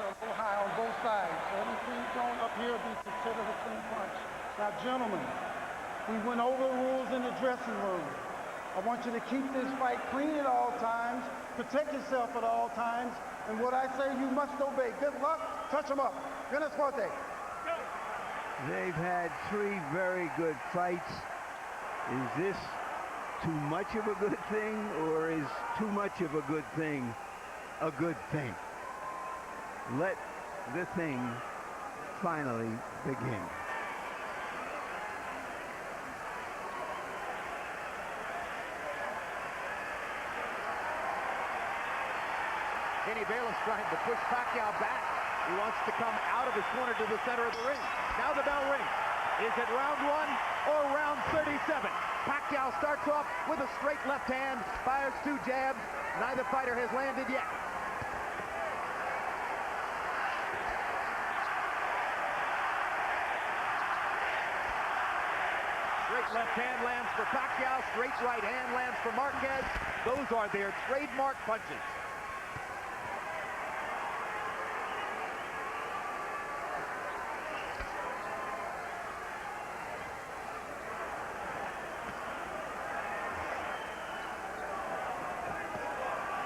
are a little high on both sides. So anything thrown up here will be considered a clean punch. Now, gentlemen, we went over the rules in the dressing room. I want you to keep this fight clean at all times, protect yourself at all times, and what I say you must obey. Good luck. Touch them up. Buenas suerte. They've had 3 very good fights. Is this too much of a good thing, or is too much of a good thing a good thing? Let the thing finally begin. Kenny Bayless trying to push Pacquiao back. He wants to come out of his corner to the center of the ring. Now the bell rings. Is it round 1 or round 37? Pacquiao starts off with a straight left hand, fires 2 jabs. Neither fighter has landed yet. Straight left hand lands for Pacquiao. Straight right hand lands for Marquez. Those are their trademark punches.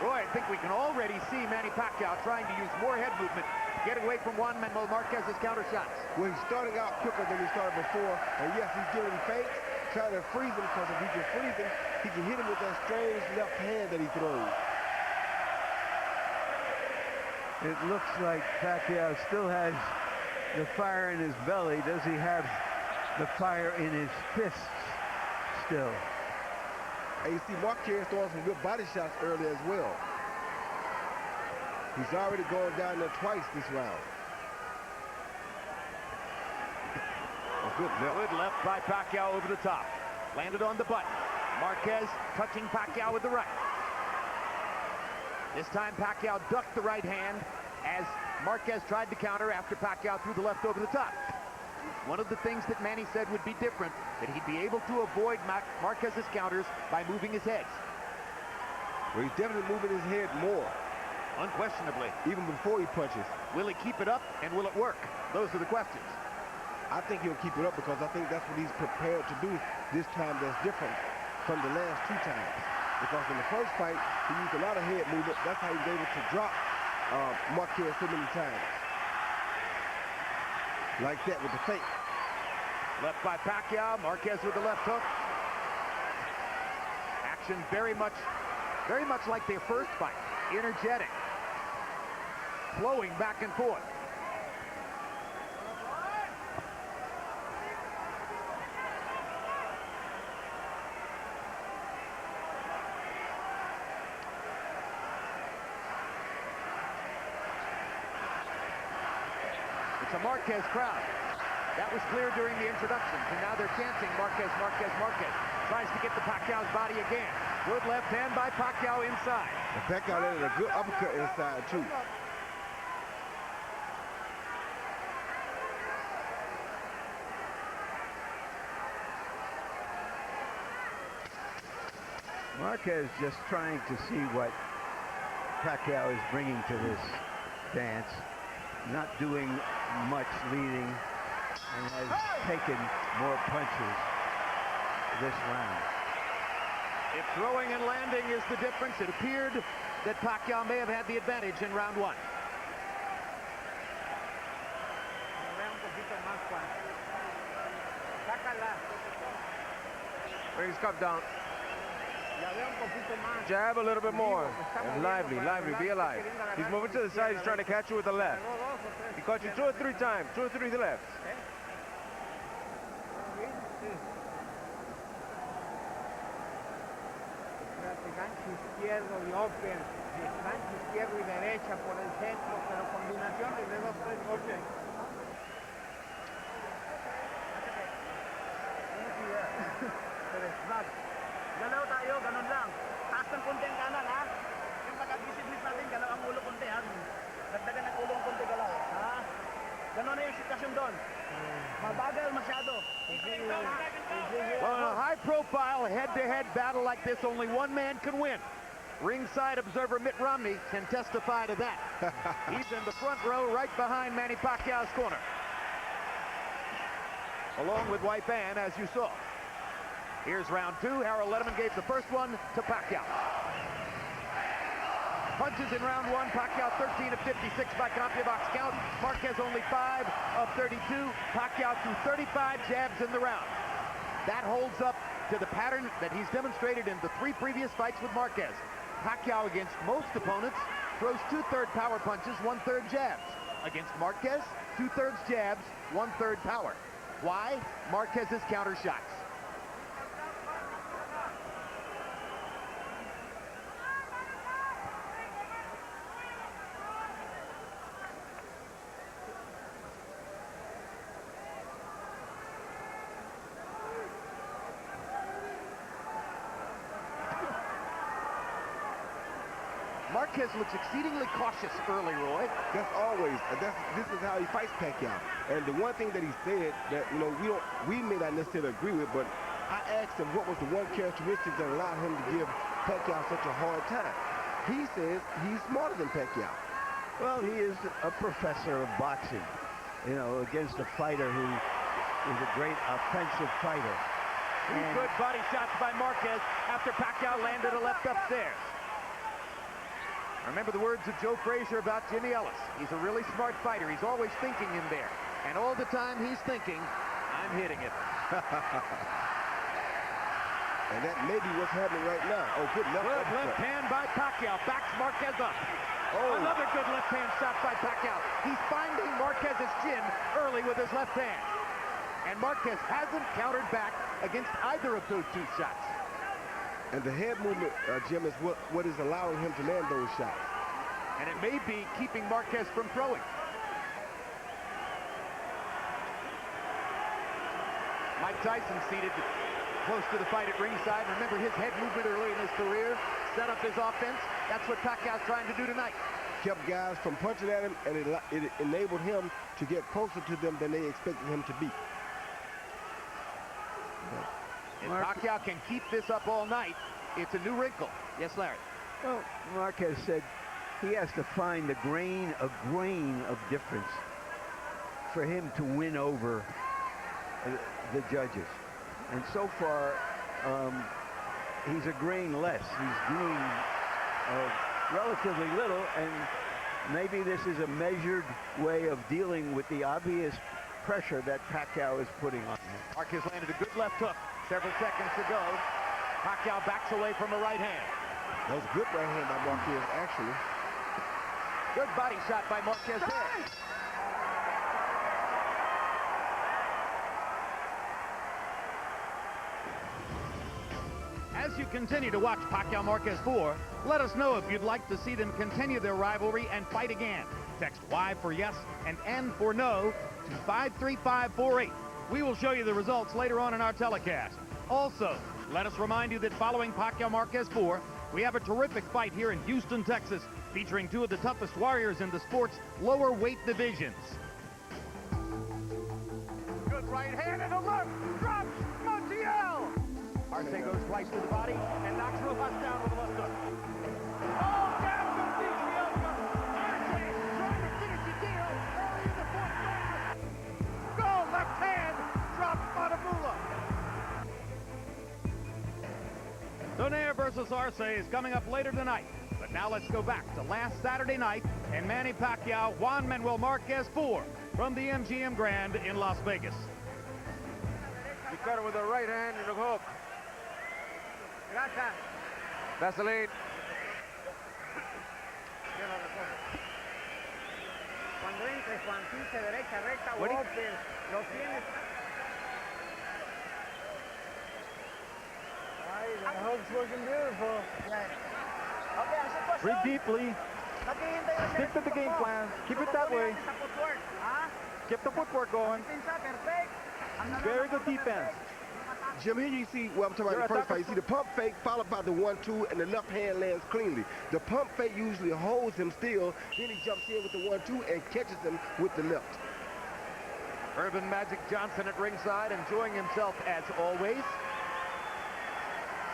Boy, I think we can already see Manny Pacquiao trying to use more head movement, get away from Juan Manuel Marquez's counter shots. Well, he's starting out quicker than he started before, and yes, he's giving fakes, trying to freeze him, because if he can freeze him, he can hit him with that strange left hand that he throws. It looks like Pacquiao still has the fire in his belly. Does he have the fire in his fists still? And you see Marquez throwing some good body shots earlier as well. He's already gone down there twice this round. A good left by Pacquiao over the top. Landed on the button. Marquez touching Pacquiao with the right. This time Pacquiao ducked the right hand as Marquez tried to counter after Pacquiao threw the left over the top. One of the things that Manny said would be different, that he'd be able to avoid Marquez's counters by moving his head. Well, he's definitely moving his head more. Unquestionably. Even before he punches. Will he keep it up, and will it work? Those are the questions. I think he'll keep it up, because I think that's what he's prepared to do this time that's different from the last 2 times. Because in the first fight, he used a lot of head movement. That's how he was able to drop Marquez so many times. Like that with the fake. Left by Pacquiao, Marquez with the left hook. Action very much like their first fight. Energetic. Flowing back and forth. It's a Marquez crowd. That was clear during the introductions, and now they're chanting Marquez, Marquez, Marquez. Tries to get to Pacquiao's body again. Good left hand by Pacquiao inside. And Pacquiao landed a good uppercut inside, too. Marquez just trying to see what Pacquiao is bringing to this dance. Not doing much leading, and has taken more punches this round. If throwing and landing is the difference, it appeared that Pacquiao may have had the advantage in round 1. Bring his cup down. Jab a little bit more. And lively, be alive. He's moving to the side, he's trying to catch you with the left. He caught you 2 or 3 times, 2 or 3 lefts. Gancho izquierdo y open, gancho izquierdo y derecha por el centro, pero combinaciones de 2-3 golpes. Galaw tayo, ganun lang. Taas ng konti ang kanan, ha? Yung pag-aggressiveness natin, galaw ang ulo konti, ha? Dagdagan ng ulo ang konti galaw, ha? Ganun na yung sitwasyon doon. Mabagal masyado. Well, in a high-profile, head-to-head battle like this, only one man can win. Ringside observer Mitt Romney can testify to that. He's in the front row right behind Manny Pacquiao's corner, along with White Band, as you saw. Here's round 2. Harold Letterman gave the first one to Pacquiao. Punches in round 1. Pacquiao 13 of 56 by Copia box count. Marquez only 5 of 32. Pacquiao threw 35 jabs in the round. That holds up to the pattern that he's demonstrated in the 3 previous fights with Marquez. Pacquiao, against most opponents, throws 2/3 power punches, 1/3 jabs. Against Marquez, 2/3 jabs, 1/3 power. Why? Marquez's counter shots. Marquez looks exceedingly cautious early, Roy. That's always. This is how he fights Pacquiao. And the one thing that he said that we may not necessarily agree with, but I asked him what was the one characteristic that allowed him to give Pacquiao such a hard time. He says he's smarter than Pacquiao. Well, he is a professor of boxing, against a fighter who is a great offensive fighter. Good body shots by Marquez after Pacquiao landed a left upstairs. Remember the words of Joe Frazier about Jimmy Ellis. He's a really smart fighter. He's always thinking in there. And all the time he's thinking, I'm hitting it. And that may be what's happening right now. Oh, good left. Good left hand by Pacquiao. Backs Marquez up. Oh. Another good left hand shot by Pacquiao. He's finding Marquez's chin early with his left hand. And Marquez hasn't countered back against either of those 2 shots. And the head movement, Jim, is what is allowing him to land those shots. And it may be keeping Marquez from throwing. Mike Tyson seated close to the fight at ringside. Remember his head movement early in his career, set up his offense. That's what Pacquiao's trying to do tonight. Kept guys from punching at him, and it enabled him to get closer to them than they expected him to be. If Pacquiao can keep this up all night, it's a new wrinkle. Yes, Larry. Well, Marquez said he has to find a grain of difference for him to win over the judges. And so far, he's a grain less. He's doing relatively little, and maybe this is a measured way of dealing with the obvious pressure that Pacquiao is putting on him. Marquez landed a good left hook several seconds ago. Pacquiao backs away from a right hand. That was a good right hand by Marquez, actually. Good body shot by Marquez there. As you continue to watch Pacquiao Marquez 4, let us know if you'd like to see them continue their rivalry and fight again. Text Y for yes and N for no to 53548. We will show you the results later on in our telecast. Also, let us remind you that following Pacquiao Marquez 4, we have a terrific fight here in Houston, Texas, featuring 2 of the toughest warriors in the sport's lower weight divisions. Good right hand and a left, drops Montiel. Arce goes twice to the body and knocks Rojas down with a left hook. Oh, down from Pacquiao. Arce trying to finish the deal early in the 4th round. Go, left hand, drops Matamula. Donaire versus Arce is coming up later tonight. But now let's go back to last Saturday night and Manny Pacquiao, Juan Manuel Marquez 4 from the MGM Grand in Las Vegas. He cut it with the right hand and a hook. Vaseline. Cuando entre Juan Quince, derecha, recta, What do you- golpe, lo tienes. Ay, the hook's looking beautiful. Okay, así pues. Breathe deeply. Stick to the game plan. Keep it that way. Keep the footwork going. Very good defense. Jim, here you see, well, I'm talking about the first fight. You see the pump fake followed by the 1-2, and the left hand lands cleanly. The pump fake usually holds him still, then he jumps in with the 1-2 and catches him with the left. Urban Magic Johnson at ringside, enjoying himself as always.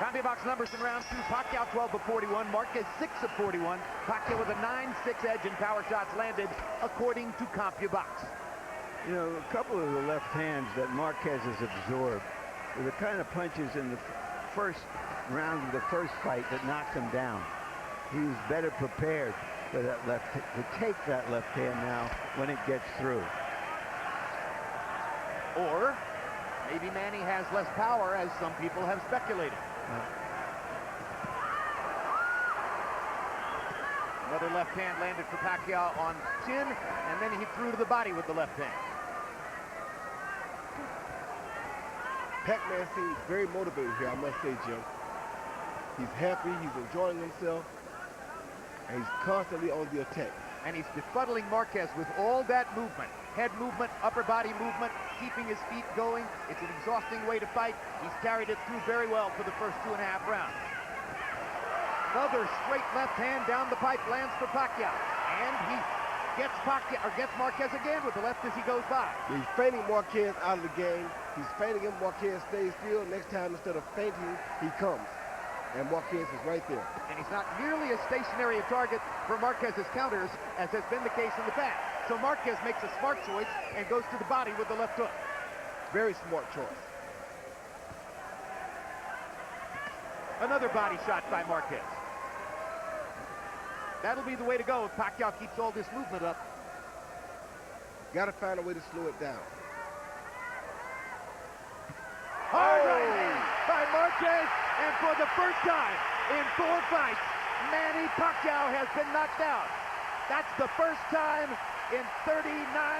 CompuBox numbers in round 2. Pacquiao 12 of 41. Marquez 6 of 41. Pacquiao with a 9-6 edge in power shots landed, according to CompuBox. You know, a couple of the left hands that Marquez has absorbed were the kind of punches in the first round of the first fight that knocked him down. He was better prepared for that to take that left hand now when it gets through. Or maybe Manny has less power, as some people have speculated. Another left hand landed for Pacquiao on chin, and then he threw to the body with the left hand. Pac-Man seems very motivated here, I must say, Jim. He's happy, he's enjoying himself, and he's constantly on the attack. And he's befuddling Marquez with all that movement. Head movement, upper body movement, keeping his feet going. It's an exhausting way to fight. He's carried it through very well for the first 2.5 rounds. Another straight left hand down the pipe lands for Pacquiao. And he gets Marquez again with the left as he goes by. He's feinting Marquez out of the game. He's feinting him. Marquez stays still. Next time, instead of feinting, he comes. And Marquez is right there. And he's not nearly as stationary a target for Marquez's counters as has been the case in the past. So Marquez makes a smart choice and goes to the body with the left hook. Very smart choice. Another body shot by Marquez. That'll be the way to go if Pacquiao keeps all this movement up. Got to find a way to slow it down. Hard right hand by Marquez, and for the first time in 4 fights, Manny Pacquiao has been knocked out. That's the first time in 39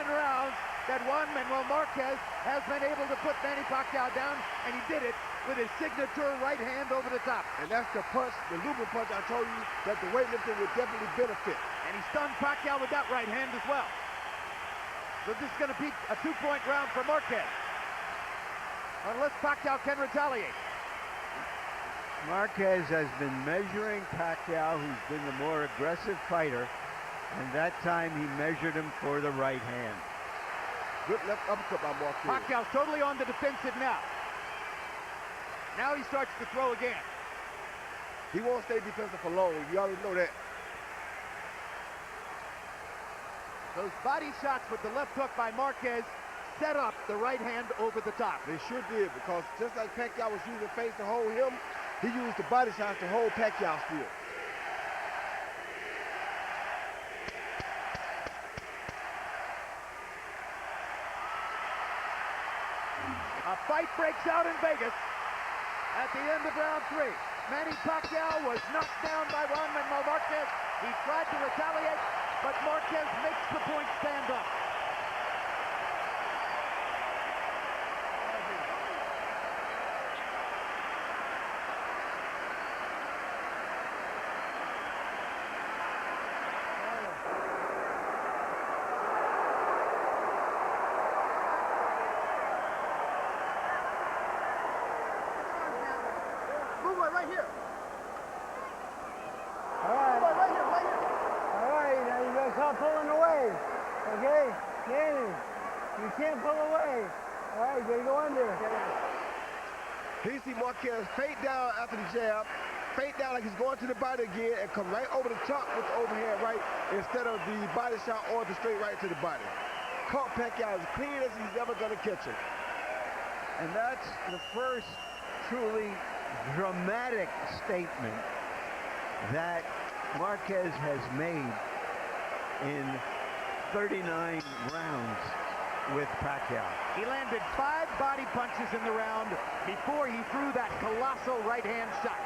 rounds that Juan Manuel Marquez has been able to put Manny Pacquiao down, and he did it with his signature right hand over the top. And that's the punch, the looping punch I told you that the weightlifting would definitely benefit. And he stunned Pacquiao with that right hand as well. So this is going to be a 2-point round for Marquez, unless Pacquiao can retaliate. Marquez has been measuring Pacquiao, who's been the more aggressive fighter, and that time he measured him for the right hand. Good left uppercut by Marquez. Pacquiao's totally on the defensive now. Now he starts to throw again. He won't stay defensive for long. You already know that. Those body shots with the left hook by Marquez set up the right hand over the top. They sure did, because just like Pacquiao was using feints to hold him, he used the body shots to hold Pacquiao still. A fight breaks out in Vegas at the end of round 3. Manny Pacquiao was knocked down by Juan Manuel Marquez. He tried to retaliate, but Marquez makes the point stand up. Right here. All right. Right here, right here. All right, now you gotta stop pulling away. Okay? Manny, you can't pull away. All right, you gotta go under. Here you see Marquez fade down after the jab, fade down like he's going to the body again, and come right over the top with the overhand right instead of the body shot or the straight right to the body. Caught Pacquiao as clean as he's ever gonna catch him. And that's the first truly dramatic statement that Marquez has made in 39 rounds with Pacquiao. He landed 5 body punches in the round before he threw that colossal right-hand shot.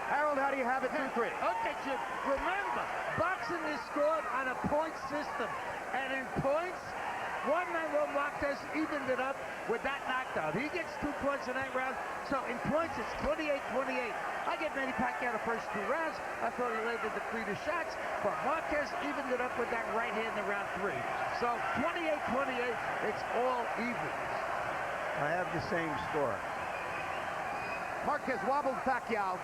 Harold, how do you have it through 3? Okay, Jim, remember, boxing is scored on a point system. And in points, Juan Manuel Marquez evened it up with that knockdown. He gets 2 points in that round, so in points it's 28-28. I get Manny Pacquiao the first 2 rounds. I thought he landed the cleaner shots, but Marquez evened it up with that right hand in round 3. So 28-28, it's all even. I have the same score. Marquez wobbled Pacquiao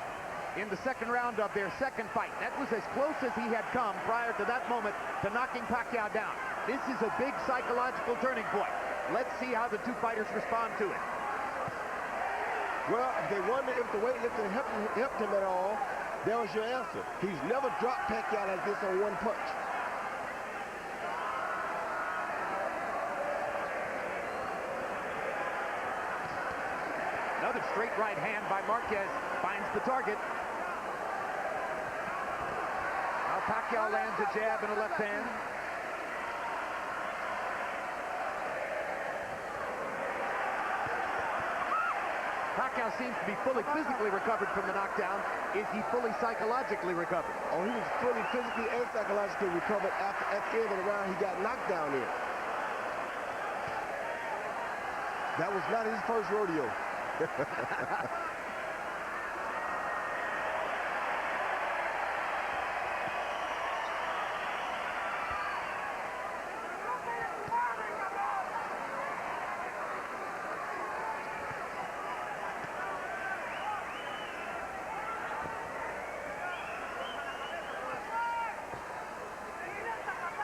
in the second round of their second fight. That was as close as he had come prior to that moment to knocking Pacquiao down. This is a big psychological turning point. Let's see how the 2 fighters respond to it. Well, if they wonder if the weightlifting helped him at all, that was your answer. He's never dropped Pacquiao like this on one punch. Another straight right hand by Marquez finds the target. Now Pacquiao lands a jab and a left hand. Pacquiao seems to be fully physically recovered from the knockdown. Is he fully psychologically recovered? Oh, he was fully physically and psychologically recovered after at the end of the round he got knocked down in. That was not his first rodeo.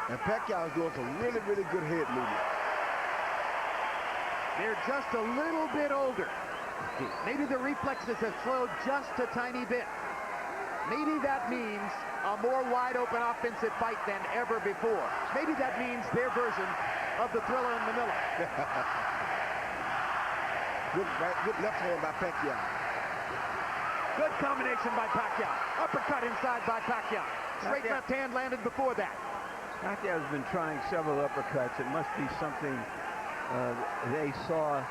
And Pacquiao is doing some really, really good head movement. They're just a little bit older. Maybe the reflexes have slowed just a tiny bit. Maybe that means a more wide-open offensive fight than ever before. Maybe that means their version of the Thriller in Manila. Good left hand by Pacquiao. Good combination by Pacquiao. Uppercut inside by Pacquiao. Straight left hand landed before that. Pacquiao's been trying several uppercuts. It must be something they saw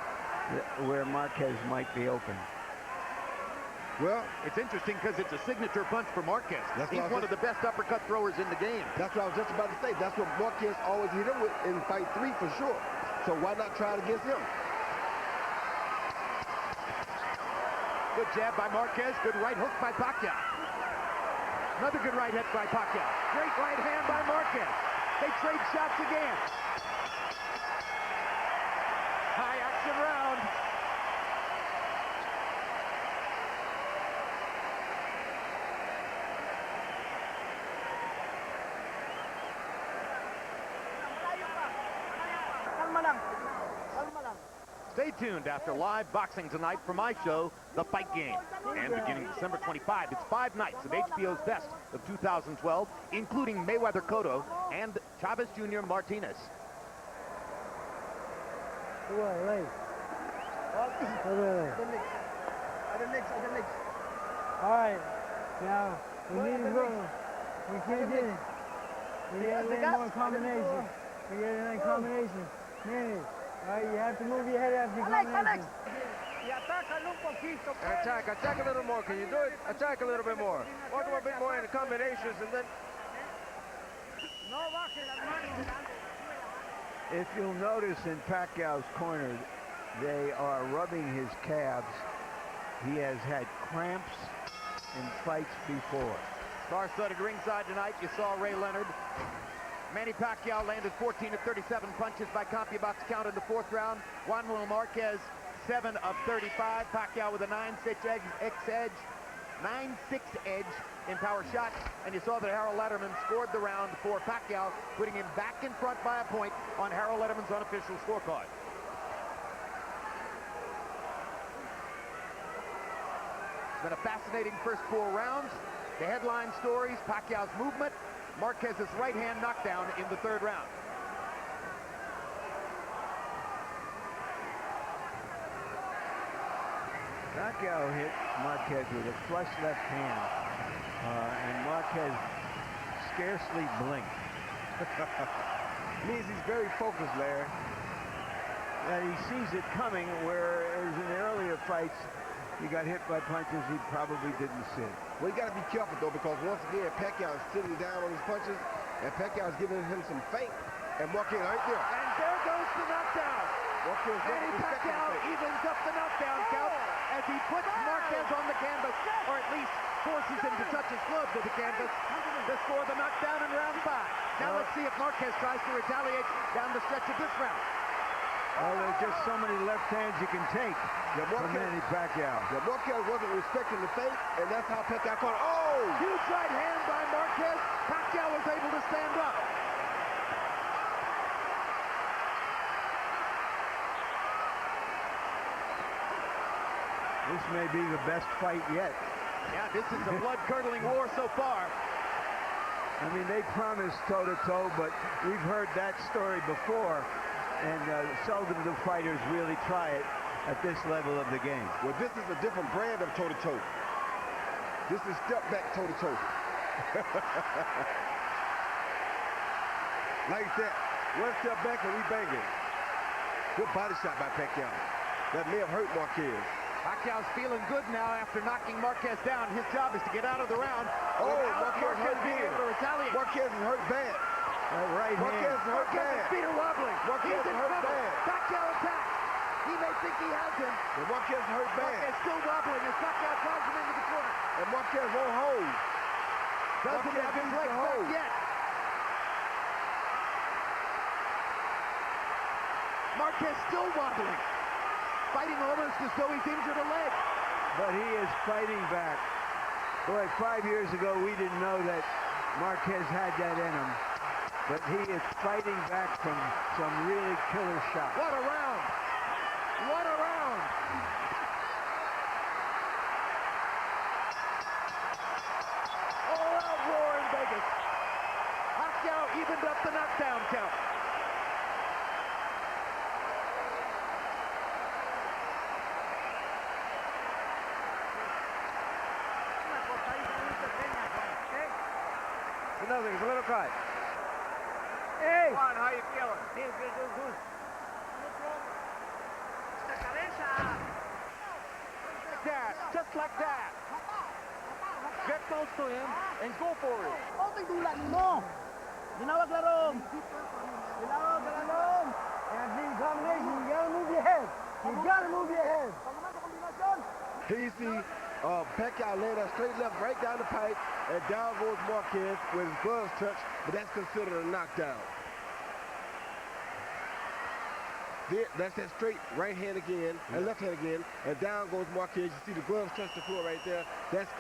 where Marquez might be open. Well, it's interesting because it's a signature punch for Marquez. He's one of the best uppercut throwers in the game. That's what I was just about to say. That's what Marquez always hit him with in fight 3 for sure. So why not try it against him? Good jab by Marquez. Good right hook by Pacquiao. Another good right hook by Pacquiao. Great right hand by Marquez. They trade shots again. High action round. Stay tuned after live boxing tonight for my show, The Fight Game. And beginning December 25, it's 5 nights of HBO's Best of 2012, including Mayweather Cotto and Chavez Jr. Martinez. All right, now we need to go. We can't get it. We got to get more combination. We got to get combination. Manage. All right, you have to move your head after you combination. Attack a little more. Can you do it? Attack a little bit more. Walk a bit more in the combinations and then... If you'll notice in Pacquiao's corner, they are rubbing his calves. He has had cramps in fights before. Star-studded ringside tonight, you saw Ray Leonard. Manny Pacquiao landed 14 of 37 punches by CompuBox count in the 4th round. Juan Manuel Marquez, 7 of 35. Pacquiao with a 9-6 edge in power shots. And you saw that Harold Letterman scored the round for Pacquiao, putting him back in front by a point on Harold Letterman's unofficial scorecard. It's been a fascinating first 4 rounds. The headline stories, Pacquiao's movement, Marquez's right hand knockdown in the 3rd round. Pacquiao hit Marquez with a flush left hand, and Marquez scarcely blinked. Means he's very focused, Larry. And he sees it coming, whereas in the earlier fights, he got hit by punches he probably didn't see. Well, you got to be careful, though, because once again, Pacquiao is sitting down on his punches, and Pacquiao is giving him some feint, and Marquez right there. And there goes the knockdown. Manny Pacquiao evens up the knockdown count as he puts Marquez on the canvas, or at least forces him to touch his glove to the canvas to score the knockdown in round 5. Now let's see if Marquez tries to retaliate down the stretch of this round. Well, there's just so many left hands you can take from Manny Pacquiao. Marquez wasn't respecting the feint, and that's how Pacquiao caught. Oh! Huge right hand by Marquez. Pacquiao was able to stand up. This may be the best fight yet. Yeah, this is a blood-curdling war so far. I mean, they promised toe-to-toe, but we've heard that story before, and seldom do fighters really try it at this level of the game. Well, this is a different brand of toe-to-toe. This is step-back toe-to-toe. Like that. One step back and we banging. Good body shot by Pacquiao. That may have hurt Marquez. Pacquiao's feeling good now after knocking Marquez down. His job is to get out of the round. Oh, without Marquez hurt being bad. able to retaliate. Marquez is hurt bad. Right Marquez hand. is hurt bad. Marquez's feet are wobbling. Marquez He's in hurt trouble. bad. Pacquiao attacks. He may think he has him. And Marquez is hurt bad. Marquez still wobbling as Pacquiao drives him into the corner. And Marquez won't hold. Doesn't Marquez have his needs legs to back hold. yet. Marquez still wobbling. Fighting almost as though he's injured a leg. But he is fighting back. Boy, 5 years ago, we didn't know that Marquez had that in him. But he is fighting back from some really killer shots. What a round. What a round. All out roar in Vegas. Pacquiao evened up the knockdown count. Nothing, it's a little cut. Hey! Juan, how you feeling? Good. Like that, just like that. Get close to him and go for it. Okay, dulan mo! Ginawag larong! Ginawag larong! And the combination, you gotta move your head. You gotta move your head. Here you see Pacquiao laying that straight left right down the pipe, and down goes Marquez with his gloves touch, but that's considered a knockdown. There, that's that straight right hand again, and left hand again, and down goes Marquez. You see the gloves touch the floor right there. That's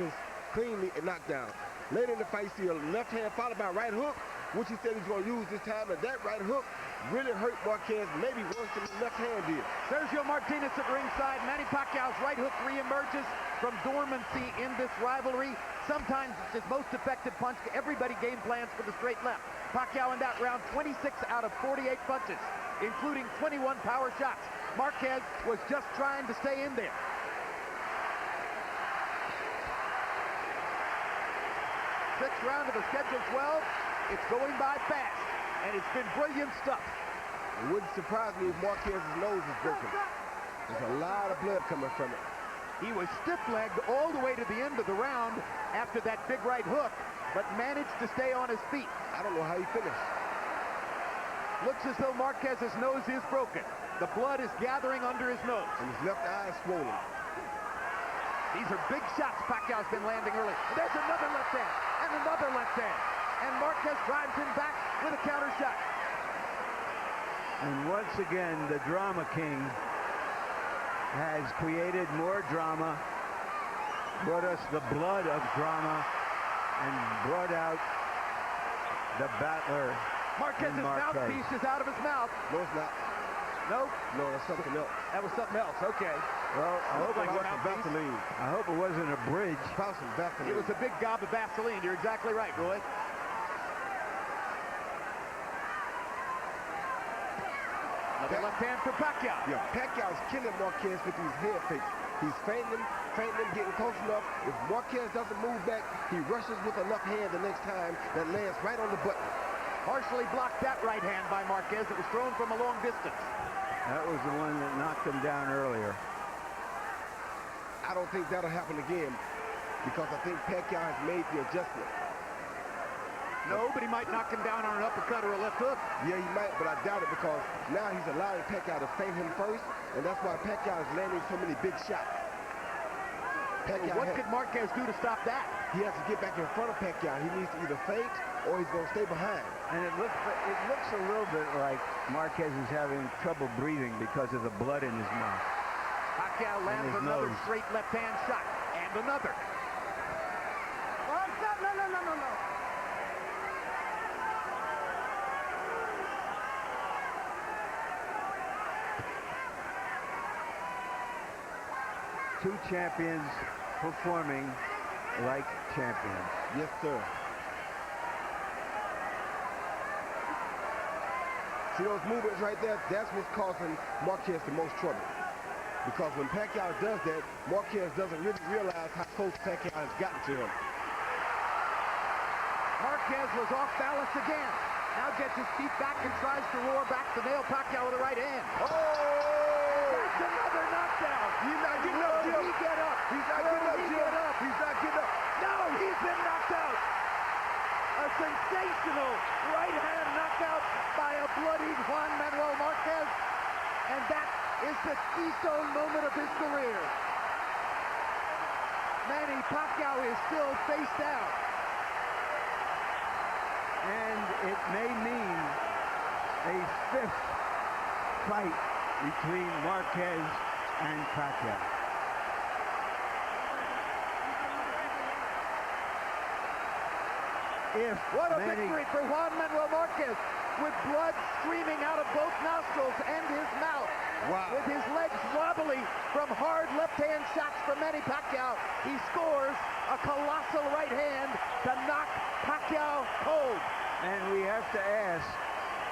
cleanly a knockdown. Later in the fight, you see a left hand followed by a right hook, which he said he's going to use this time, and that right hook really hurt Marquez, maybe worse than the left hand did. Sergio Martinez at ringside. Manny Pacquiao's right hook reemerges from dormancy in this rivalry. Sometimes it's his most effective punch. Everybody game plans for the straight left. Pacquiao in that round, 26 out of 48 punches, including 21 power shots. Marquez was just trying to stay in there. Sixth round of the scheduled 12. It's going by fast, and it's been brilliant stuff. It wouldn't surprise me if Marquez's nose is broken. There's a lot of blood coming from it. He was stiff-legged all the way to the end of the round after that big right hook, but managed to stay on his feet. I don't know how he finished. Looks as though Marquez's nose is broken. The blood is gathering under his nose. And his left eye is swollen. These are big shots Pacquiao's been landing early. And there's another left hand, and another left hand. And Marquez drives him back with a counter shot. And once again, the Drama King has created more drama, brought us the blood of drama, and brought out the battler. Marquez's mouthpiece is out of his mouth. No, it's not. Nope. No, that's something else. That was something else. Okay. Well, I hope like it a wasn't mouthpiece. Vaseline. I hope it wasn't a bridge. Probably some Vaseline. It was a big gob of Vaseline. You're exactly right, Roy. Another left hand for Pacquiao. Yeah, Pacquiao's killing Marquez with these head fakes. He's feinting him, getting close enough. If Marquez doesn't move back, he rushes with a left hand the next time that lands right on the button. Partially blocked that right hand by Marquez. It was thrown from a long distance. That was the one that knocked him down earlier. I don't think that'll happen again because I think Pacquiao has made the adjustment. No, but he might knock him down on an uppercut or a left hook. Yeah, he might, but I doubt it because now he's allowing Pacquiao to feint him first, and that's why Pacquiao is landing so many big shots. What could Marquez do to stop that? He has to get back in front of Pacquiao. He needs to either feint or he's going to stay behind. And it looks a little bit like Marquez is having trouble breathing because of the blood in his mouth. Pacquiao lands his another nose. straight left-hand shot, and another. No. two champions performing like champions. Yes, sir. See those movements right there? That's what's causing Marquez the most trouble. Because when Pacquiao does that, Marquez doesn't really realize how close Pacquiao has gotten to him. Marquez was off balance again. Now gets his feet back and tries to roar back to nail Pacquiao with the right hand. Oh! That's another knockdown. He's not getting up, Jim. Will he get up? He's not getting up, Jim. He's not getting up. No, he's been knocked out. A sensational right hand knockout by a bloodied Juan Manuel Marquez. And that is the keystone moment of his career. Manny Pacquiao is still face down. And it may mean a fifth fight between Marquez and Pacquiao. What a victory for Juan Manuel Marquez, with blood streaming out of both nostrils and his mouth. Wow. With his legs wobbly from hard left-hand shots from Manny Pacquiao, he scores a colossal right hand to knock Pacquiao cold. And we have to ask,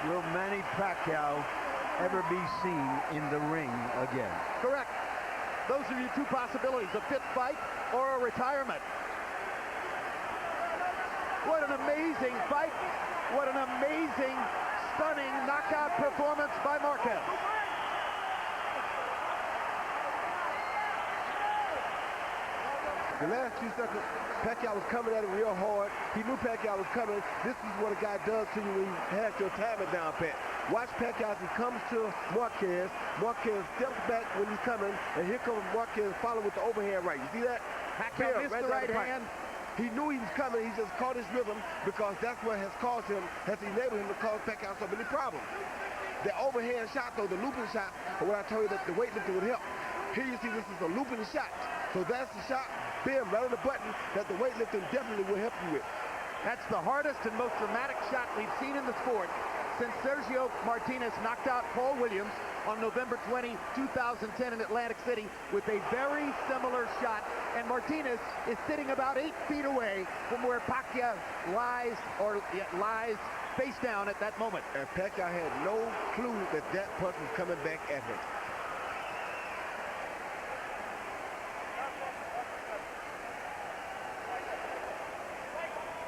will Manny Pacquiao ever be seen in the ring again? Correct. Those are your two possibilities, a fifth fight or a retirement. What an amazing fight. What an amazing, stunning knockout performance by Marquez. The last few seconds, Pacquiao was coming at it real hard. He knew Pacquiao was coming. This is what a guy does to you when you have your timing down pat. Watch Pacquiao as he comes to Marquez. Marquez steps back when he's coming, and here comes Marquez following with the overhand right. You see that? Pacquiao missed the right hand. He knew he was coming. He just caught his rhythm because that's what has caused him, has enabled him to cause Pacquiao so many problems. The overhand shot, though, the looping shot, or what I told you that the weightlifting would help. Here you see this is a looping shot. So that's the shot, bam, right on the button that the weightlifting definitely will help you with. That's the hardest and most dramatic shot we've seen in the sport since Sergio Martinez knocked out Paul Williams on November 20, 2010 in Atlantic City with a very similar shot. And Martinez is sitting about 8 feet away from where Pacquiao lies face down at that moment. And Pacquiao had no clue that that punch was coming back at him.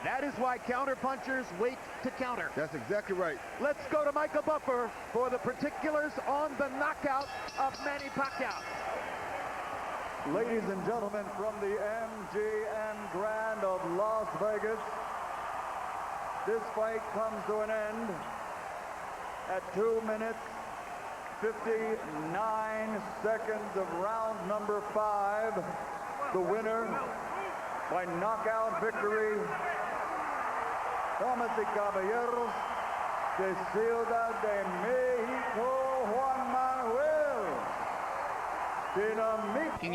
That is why counterpunchers wait to counter. That's exactly right. Let's go to Michael Buffer for the particulars on the knockout of Manny Pacquiao. Ladies and gentlemen, from the MGM Grand of Las Vegas, this fight comes to an end at 2 minutes, 59 seconds of round number 5. The winner by knockout victory, damas y caballeros, de Ciudad de México, Juan Manuel Dinamita.